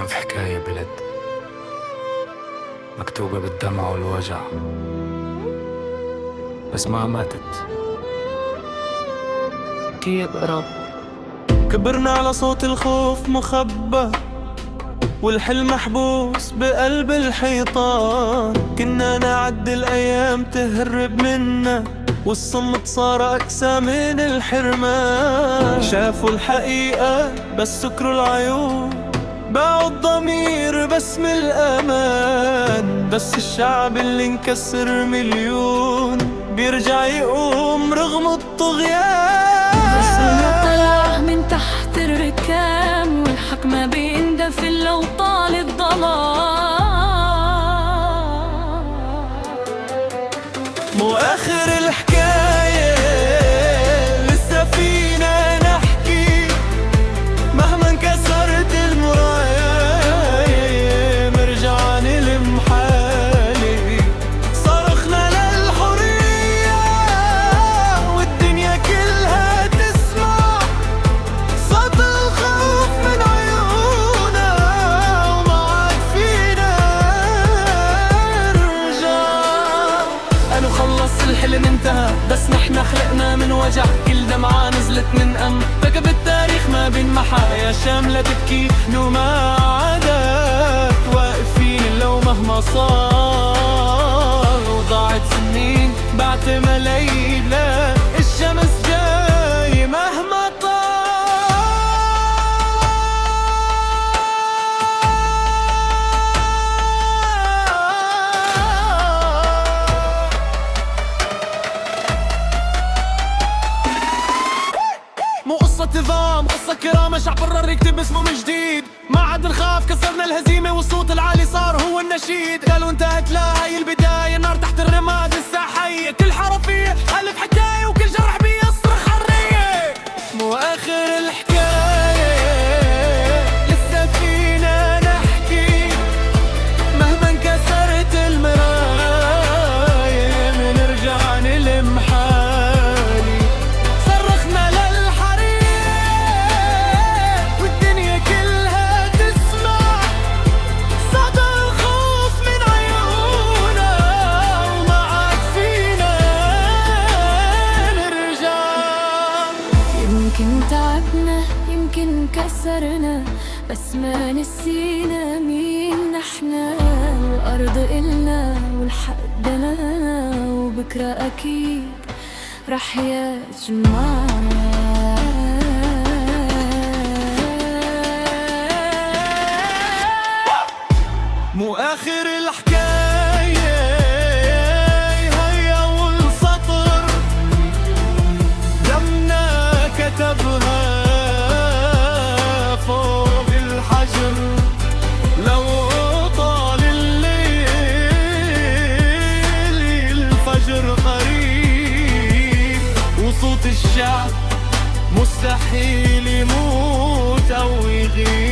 بحلم في حكاية بلد مكتوبة بالدمع والوجع، بس ما ماتت. كيف رب كبرنا على صوت الخوف مخبى، والحلم محبوس بقلب الحيطان. كنا نعدي الأيام تهرب منا، والصمت صار أقسى من الحرمان. شافوا الحقيقة بس سكروا العيون، باعوا الضمير بس من الأمان. بس الشعب اللي انكسر مليون بيرجع يقوم رغم الطغيان. بس طلع من تحت الركام، والحق ما بيندفن لو طال الظلام. مو آخر الحكاية، لسه فينا نحكي مهما انكسرت المراية. مرجع نلم حالي، صرخنا للحرية والدنيا كلها تسمع صوت الخوف من عيونا، وما عاد فينا نرجع. قالوا خلص الحلم انتهى، بس نحنا خلقنا من وجع. كل دمعة نزلت من بقى بالتاريخ ما بينمحى. يا شام لا تبكي وما عادت واقفين لو مهما صار. وضاعت سنين بعتمة ليلة، الشمس جاي مهما مو قصة نظام، قصة كرامة. شعب قرر يكتب اسمه من جديد، ما عاد نخاف. كسرنا الهزيمة والصوت العالي صار هو النشيد. قالوا انتهت لا هاي البداية، النار تحت الرماد لسه حية. كل حرفية ألف حكاية، وكل جرح بيصرخ حرية. مو آخر الحكاية، لسه فينا نحكي مهما انكسرت المراية. منرجع نلم حالي، صرخنا للحرية والدنيا كلها تسمع صوت الخوف من عيونا، وما عاد فينا نرجع. يمكن تعبنا، يمكن كسرنا، بس ما نسينا مين نحنا. الأرض إلنا والحق دلنا، وبكرة أكيد رح يجمعنا. مو آخر الحكاية، هي أول سطر دمنا كتبها فوق الحجر. لو طال الليل الفجر قريب، وصوت الشعب مستحيل يموت أو يغيب.